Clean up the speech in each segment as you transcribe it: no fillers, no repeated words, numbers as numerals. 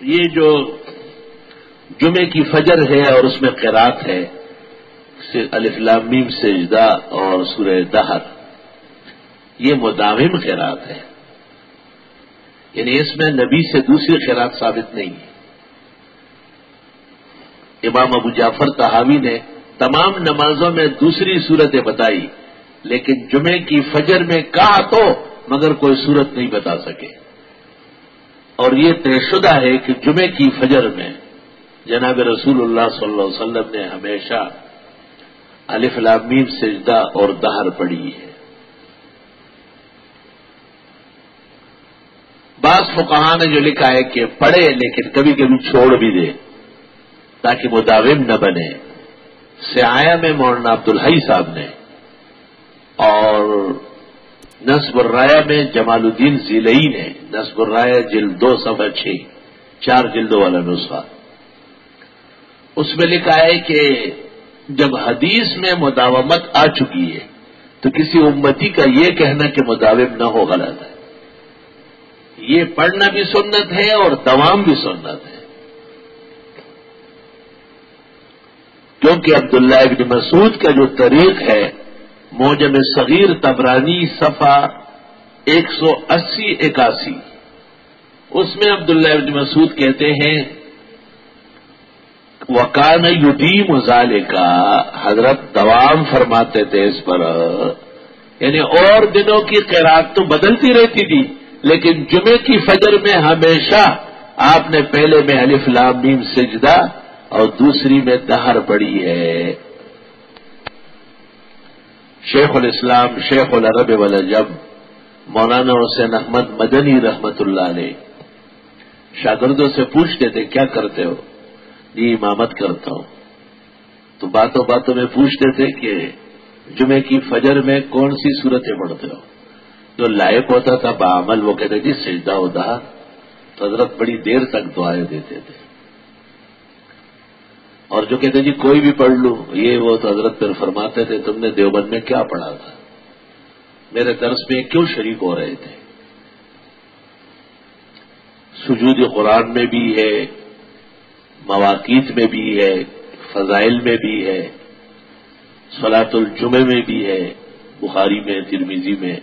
یہ جو جمعے کی فجر ہے اور اس میں قرات ہے الف لام میم سجدہ اور سورہ دہر، یہ مداوم قرات ہے، یعنی اس میں نبی سے دوسری قرات ثابت نہیں ہے۔ امام ابو جعفر طحاوی نے تمام نمازوں میں دوسری صورتیں بتائی، لیکن جمعے کی فجر میں کہا تو مگر کوئی صورت نہیں بتا سکے، اور یہ طے شدہ ہے کہ جمعے کی فجر میں جناب رسول اللہ صلی اللہ علیہ وسلم نے ہمیشہ الف لام میم سجدہ اور دہر پڑھی ہے۔ بعض فقہاء نے جو لکھا ہے کہ پڑھے لیکن کبھی کبھی چھوڑ بھی دے تاکہ مداوم نہ بنے، سعایہ میں مولانا عبدالحی صاحب نے اور نصب الرایہ میں جمال الدین زیلئی نے، نصب الرایہ جلد 2 صفحہ 6، 4 جلدوں والا نسخہ، اس میں لکھا ہے کہ جب حدیث میں مداومت آ چکی ہے تو کسی امتی کا یہ کہنا کہ مداوم نہ ہو غلط ہے۔ یہ پڑھنا بھی سنت ہے اور دوام بھی سنت ہے، کیونکہ عبداللہ ابن مسعود کا جو طریق ہے معجم صغیر طبرانی صفحہ 180-81، اس میں عبداللہ ابن مسعود کہتے ہیں وَكَانَ يُدِيمُ ذَلِكَ، حضرت دوام فرماتے تھے اس پر، یعنی اور دنوں کی قرات تو بدلتی رہتی تھی لیکن جمعے کی فجر میں ہمیشہ آپ نے پہلے میں الف لام میم سجدہ اور دوسری میں دہر پڑھی ہے۔ شیخ الاسلام شیخ العرب والعجم مولانا حسین احمد مدنی رحمت اللہ علیہ شاگردوں سے پوچھتے تھے کیا کرتے ہو؟ جی امامت کرتا ہوں، تو باتوں باتوں میں پوچھتے تھے کہ جمعے کی فجر میں کون سی صورتیں پڑھتے ہو؟ جو لائق ہوتا تھا بعمل وہ کہتے جی سجدہ و دہر، تو حضرت بڑی دیر تک دعائیں دیتے تھے، اور جو کہتے جی کوئی بھی پڑھ لوں یہ وہ، تو حضرت پھر فرماتے تھے تم نے دیوبند میں کیا پڑھا تھا، میرے درس میں کیوں شریک ہو رہے تھے؟ سجود قرآن میں بھی ہے، مواقیت میں بھی ہے، فضائل میں بھی ہے، صلاۃ الجمعہ میں بھی ہے، بخاری میں ترمذی میں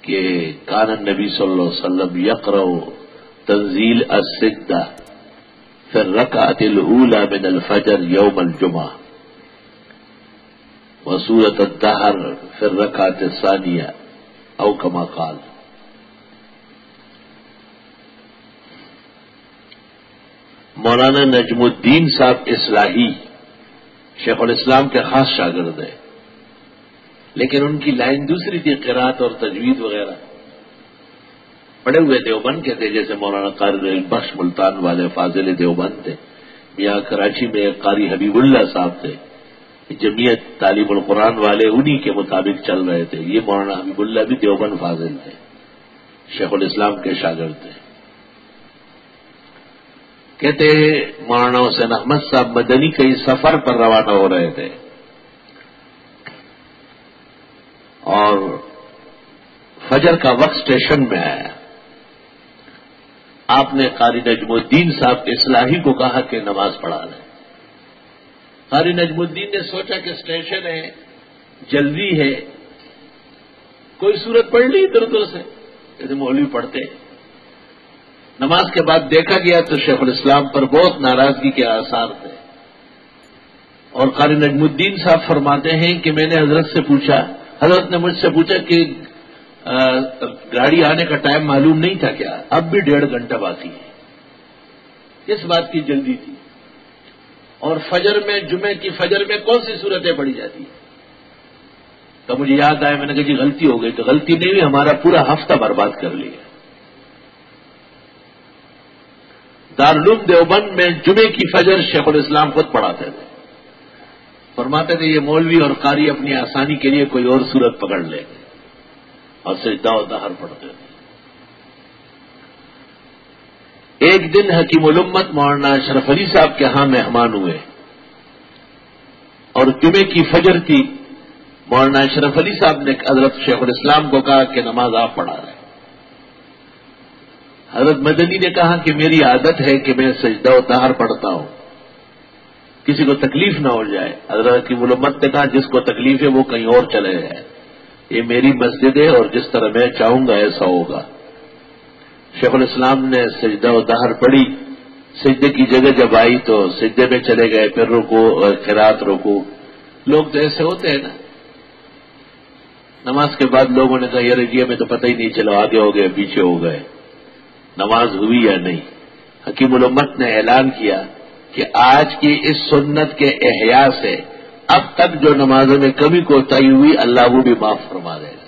کہ کان النبی صلی اللہ علیہ وسلم یقرأ تنزیل السجدہ فی الرکعۃ الاولی من الفجر یوم الجمعہ وسورۃ الدہر فی الرکعۃ الثانیہ او کما قال۔ مولانا نجم الدین صاحب اصلاحی شیخ الاسلام کے خاص شاگرد ہیں، لیکن ان کی لائن دوسری تھی، قرات اور تجوید وغیرہ، پڑے ہوئے دیوبند کے تھے، جیسے مولانا قاری بخش ملتان والے فاضل دیوبند تھے، یہاں کراچی میں قاری حبیب اللہ صاحب تھے، جمعیت تعلیم القرآن والے انہی کے مطابق چل رہے تھے، یہ مولانا حبیب اللہ بھی دیوبند فاضل تھے، شیخ الاسلام کے شاگرد تھے۔ کہتے ہیں مولانا حسین احمد صاحب مدنی کئی سفر پر روانہ ہو رہے تھے اور فجر کا وقت اسٹیشن میں آیا، آپ نے قاری نجم الدین صاحب اصلاحی کو کہا کہ نماز پڑھا لیں۔ قاری نجم الدین نے سوچا کہ اسٹیشن ہے، جلدی ہے، کوئی صورت پڑھ لی ادھر ادھر سے، جیسے مولوی پڑھتے۔ نماز کے بعد دیکھا گیا تو شیخ الاسلام پر بہت ناراضگی کے آثار تھے، اور قاری نجم الدین صاحب فرماتے ہیں کہ میں نے حضرت سے پوچھا، حضرت نے مجھ سے پوچھا کہ گاڑی آنے کا ٹائم معلوم نہیں تھا کیا؟ اب بھی 1.5 گھنٹہ باقی ہے، اس بات کی جلدی تھی۔ اور فجر میں جمعے کی فجر میں کون سی صورتیں پڑھی جاتی ہیں؟ تو مجھے یاد آیا، میں نے کہا جی غلطی ہو گئی، تو غلطی نہیں ہوئی، ہمارا پورا ہفتہ برباد کر لیا۔ دارالعلوم دیوبند میں جمعے کی فجر شیخ الاسلام خود پڑھاتے تھے، فرماتے تھے یہ مولوی اور قاری اپنی آسانی کے لیے کوئی اور صورت پکڑ لیں گے، اور سجدہ و دہر پڑھتے تھے۔ ایک دن حکیم الامت مولانا اشرف علی صاحب کے ہاں مہمان ہوئے اور جمعے کی فجر تھی، مولانا اشرف علی صاحب نے حضرت شیخ الاسلام کو کہا کہ نماز آپ پڑھا رہے ہیں۔ حضرت مدنی نے کہا کہ میری عادت ہے کہ میں سجدہ و طہر پڑھتا ہوں، کسی کو تکلیف نہ ہو جائے۔ حضرت کی ملمت نے کہا جس کو تکلیف ہے وہ کہیں اور چلے جائے، یہ میری مسجد ہے اور جس طرح میں چاہوں گا ایسا ہوگا۔ شیخ الاسلام نے سجدہ و طہر پڑھی، سجدے کی جگہ جب آئی تو سجدے میں چلے گئے، پھر رکوع اور قرات رکوع۔ لوگ تو ایسے ہوتے ہیں نا، نماز کے بعد لوگوں نے کہا یار یہ میں تو پتہ ہی نہیں چلا آگے ہو گئے پیچھے ہو گئے، نماز ہوئی یا نہیں۔ حکیم الامت نے اعلان کیا کہ آج کی اس سنت کے احیاء سے اب تک جو نمازوں میں کمی کوتاہی ہوئی اللہ وہ بھی معاف فرما دے گا۔